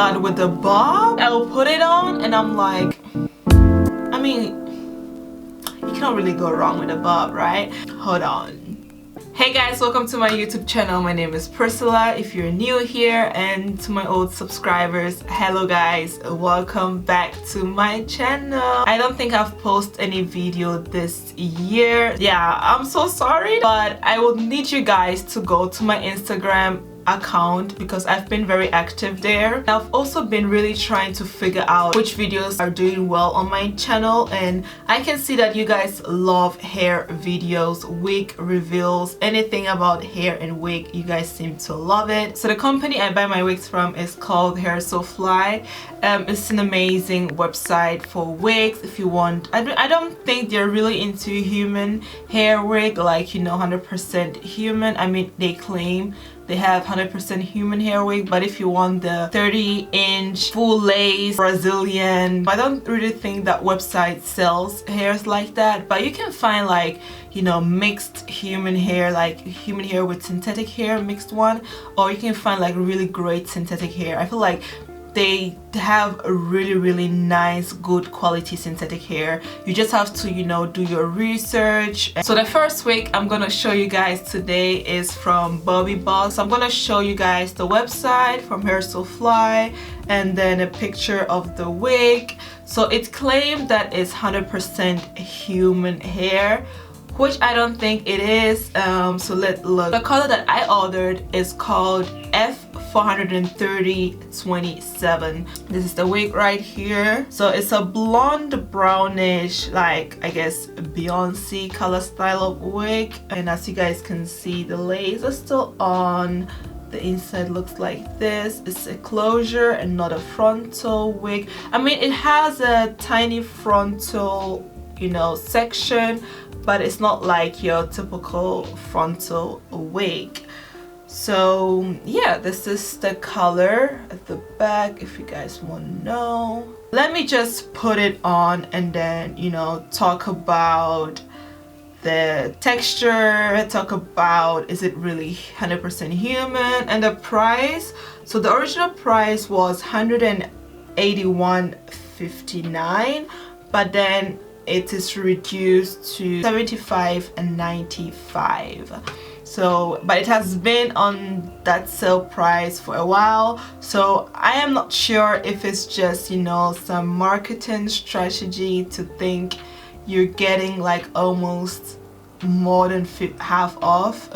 but with the bob, I'll put it on and I'm like, I mean, you can't really go wrong with a bob, right? Hold on. Hey guys, welcome to my YouTube channel. My name is Princcella if you're new here, and to my old subscribers, hello guys, welcome back to my channel. I don't think I've posted any video this year. Yeah, I'm so sorry, but I will need you guys to go to my Instagram account because I've been very active there. I've also been really trying to figure out which videos are doing well on my channel, and I can see that you guys love hair videos, wig reveals, anything about hair and wig. You guys seem to love it. So the company I buy my wigs from is called Hairline. It's an amazing website for wigs if you want. I don't think they're really into human hair wig, like, you know, 100% human. I mean, they claim they have 100% human hair wig, but if you want the 30-inch full lace Brazilian, I don't really think that website sells hairs like that. But you can find, like, you know, mixed human hair, like human hair with synthetic hair, mixed one, or you can find like really great synthetic hair. I feel like they have a really nice, good quality synthetic hair. You just have to, you know, do your research. So the first wig I'm gonna show you guys today is from BOBBI Boss. I'm gonna show you guys the website from Hairline and then a picture of the wig. So it claimed that it's 100% human hair, which I don't think it is. So let's look. The color that I ordered is called F43027. This is the wig right here. So it's a blonde brownish, like, I guess Beyonce color style of wig. And as you guys can see, the lace is still on. The inside looks like this. It's a closure and not a frontal wig. I mean, it has a tiny frontal, you know, section, but it's not like your typical frontal wig. So yeah, this is the color at the back if you guys want to know. Let me just put it on and then, you know, talk about the texture, talk about is it really 100% human, and the price. So the original price was $181.59, but then it is reduced to $75.95. So, but it has been on that sale price for a while, so I am not sure if it's just, you know, some marketing strategy to think you're getting like almost more than half off.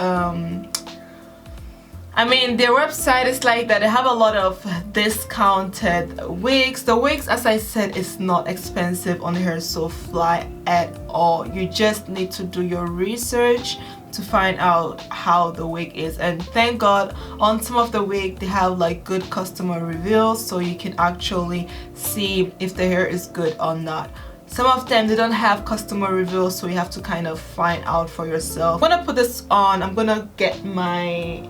I mean, their website is like that. They have a lot of discounted wigs. The wigs, as I said, is not expensive on Hairline at all. You just need to do your research to find out how the wig is, and thank God on some of the wig they have like good customer reviews, so you can actually see if the hair is good or not. Some of them they don't have customer reviews, so you have to kind of find out for yourself. I'm gonna put this on. I'm gonna get my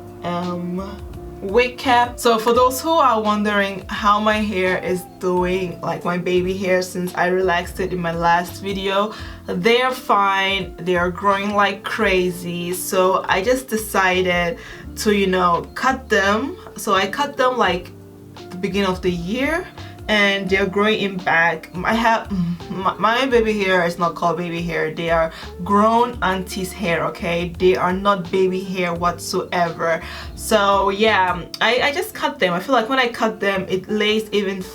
wig cap. So for those who are wondering how my hair is doing, like my baby hair, since I relaxed it in my last video, they are fine. They are growing like crazy, so I just decided to, you know, cut them. So I cut them like the beginning of the year, and they're growing in back. I have my baby hair is not called baby hair. They are grown auntie's hair, okay? They are not baby hair whatsoever. So yeah, I just cut them. I feel like when I cut them, it lays even,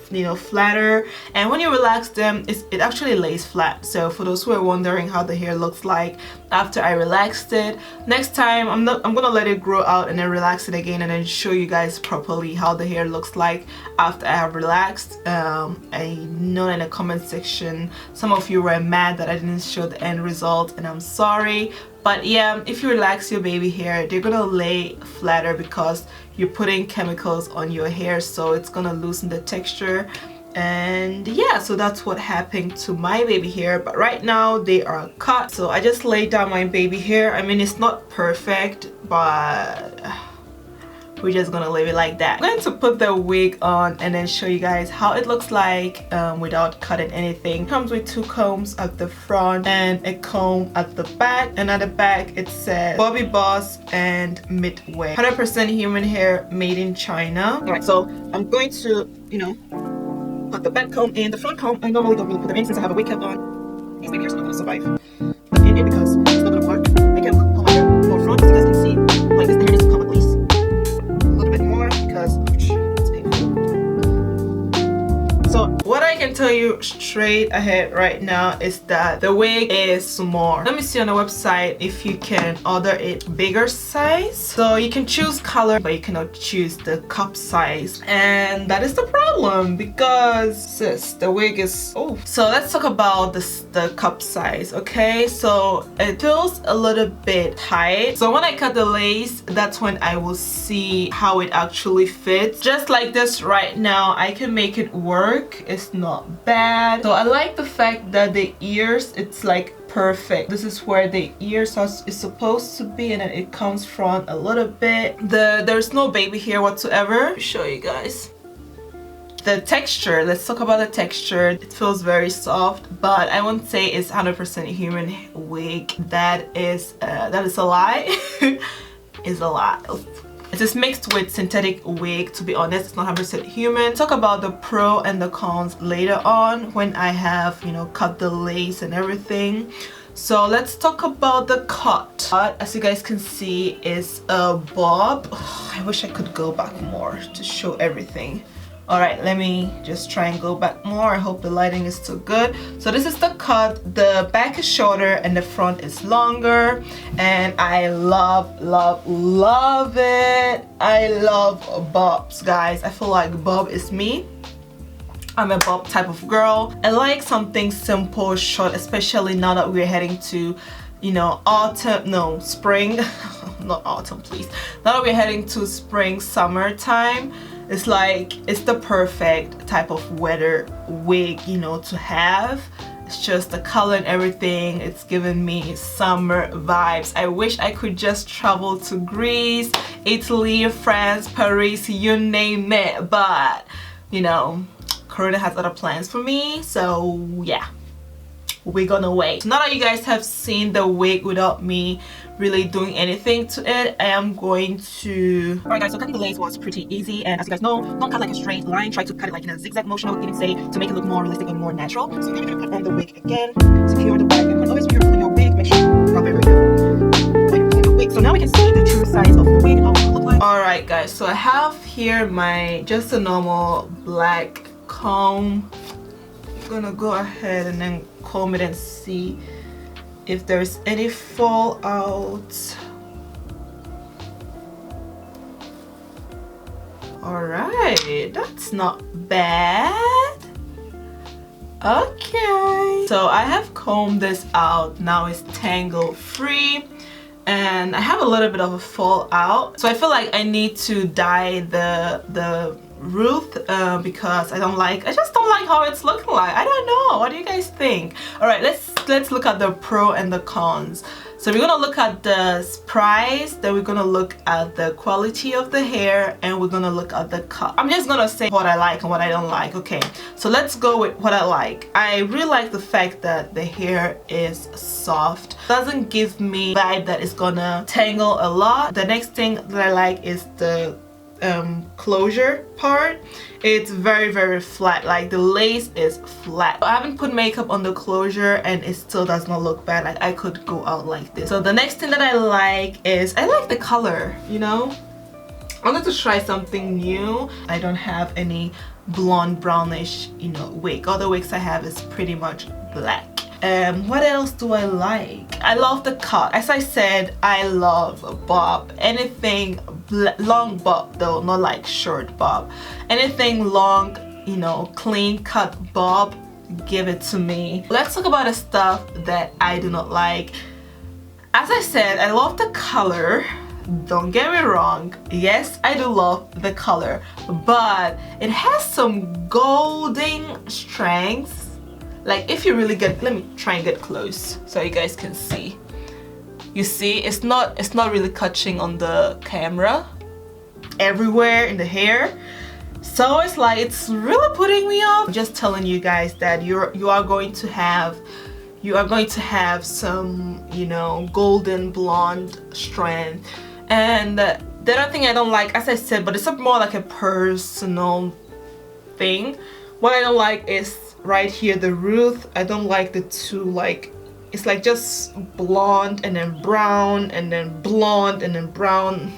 you know, flatter, and when you relax them, it actually lays flat. So for those who are wondering how the hair looks like after I relaxed it, next time I'm gonna let it grow out and then relax it again, and then show you guys properly how the hair looks like after I have relaxed. I know in the comment section some of you were mad that I didn't show the end result, and I'm sorry. But yeah, if you relax your baby hair, they're gonna lay flatter because you're putting chemicals on your hair, so it's gonna loosen the texture. And yeah, so that's what happened to my baby hair. But right now they are cut, so I just laid down my baby hair. I mean, it's not perfect, but we're just gonna leave it like that. I'm going to put the wig on and then show you guys how it looks like without cutting anything. It comes with 2 combs at the front and a comb at the back, and at the back it says Bobbi Boss and Midway, 100% human hair, made in China. Alright, so I'm going to, you know, put the back comb in. The front comb I normally don't really put them in since I have a wig cap on. These baby hairs are not gonna survive. But in it because it's not gonna work. I can comb my hair more front, as you guys can see. Like this, the hair needs to come at least a little bit more because it's painful. So what I can tell you straight ahead right now is that the wig is small. Let me see on the website if you can order it bigger size. So you can choose color, but you cannot choose the cup size, and that is the problem because sis, the wig is So let's talk about the cup size. Okay, so it feels a little bit tight. So when I cut the lace, that's when I will see how it actually fits. Just like this right now, I can make it work. It's not bad. So I like the fact that the ears, it's like perfect. This is where the ears is supposed to be, and then it comes front a little bit. There's no baby hair whatsoever. Let me show you guys. The texture, let's talk about the texture. It feels very soft, but I won't say it's 100% human wig. That is a lie. Is a lie. It is mixed with synthetic wig. To be honest, it's not 100% human. Talk about the pro and the cons later on when I have, you know, cut the lace and everything. So let's talk about the cut. As you guys can see, is a bob. I wish I could go back more to show everything. Alright, let me just try and go back more. I hope the lighting is still good. So this is the cut. The back is shorter and the front is longer. And I love it. I love bobs, guys. I feel like bob is me. I'm a bob type of girl. I like something simple, short, especially now that we're heading to, you know, spring. Not autumn, please. Now that we're heading to spring, summertime, it's like it's the perfect type of weather wig, you know, to have. It's just the color and everything. It's giving me summer vibes. I wish I could just travel to Greece, Italy, France, Paris, you name it, but you know, Corona has other plans for me, so yeah, we're gonna wait. So now that you guys have seen the wig without me really doing anything to it, I am going to... Alright guys, so cutting the lace was pretty easy, and as you guys know, don't cut like a straight line, try to cut it like in a zigzag motion, I would even say, to make it look more realistic and more natural. So you're gonna put on the wig again, secure the back, and always when you're pulling your wig, make sure you rub it very good. When you're pulling your wig. So now we can see the true size of the wig and how it looks like. Alright guys, so I have here my, just a normal black comb. I'm gonna go ahead and then comb it and see if there's any fallout. Alright, that's not bad. Okay, so I have combed this out. Now it's tangle free, and I have a little bit of a fallout. So I feel like I need to dye the root because I just don't like how it's looking like. I don't know, what do you guys think? All right, let's look at the pro and the cons. So we're gonna look at the price, then we're gonna look at the quality of the hair, and we're gonna look at the cut. I'm just gonna say what I like and what I don't like. Okay, so let's go with what I like. I really like the fact that the hair is soft. Doesn't give me the vibe that it's gonna tangle a lot. The next thing that I like is the closure part. It's very flat, like the lace is flat. I haven't put makeup on the closure and it still does not look bad. Like I could go out like this. So the next thing that I like is I like the color, you know. I wanted to try something new. I don't have any blonde brownish, you know, wig. All the wigs I have is pretty much black. What else do I like? I love the cut. As I said, I love bob. Anything long bob though, not like short bob. Anything long, you know, clean cut bob, give it to me. Let's talk about the stuff that I do not like. As I said, I love the color. Don't get me wrong, yes, I do love the color, but it has some golden strands. Like if you really get, let me try and get close so you guys can see. You see, it's not really catching on the camera. everywhere in the hair. So it's like, it's really putting me off. I'm just telling you guys that you are going to have some, you know, golden blonde strand. And the other thing I don't like, as I said, but it's more like a personal thing. What I don't like is right here, the root. I don't like the two, like, it's like just blonde and then brown and then blonde and then brown.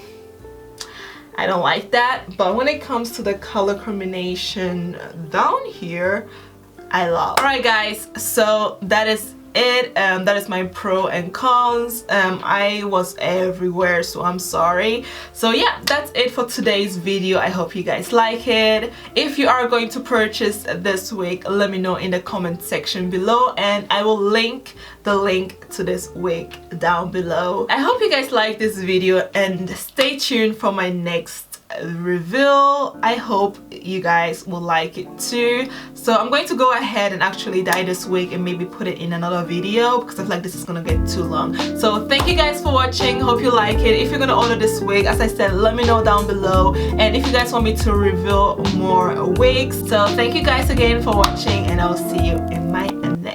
I don't like that. But when it comes to the color combination down here, I love. Alright guys, so that is it. That is my pro and cons. I was everywhere, so I'm sorry. So yeah, that's it for today's video. I hope you guys like it. If you are going to purchase this wig, let me know in the comment section below, and I will link the link to this wig down below. I hope you guys like this video, and stay tuned for my next reveal. I hope you guys will like it too. So I'm going to go ahead and actually dye this wig and maybe put it in another video, because I feel like this is gonna get too long. So thank you guys for watching. Hope you like it. If you're gonna order this wig, as I said, let me know down below, and if you guys want me to reveal more wigs. So thank you guys again for watching, and I'll see you in my next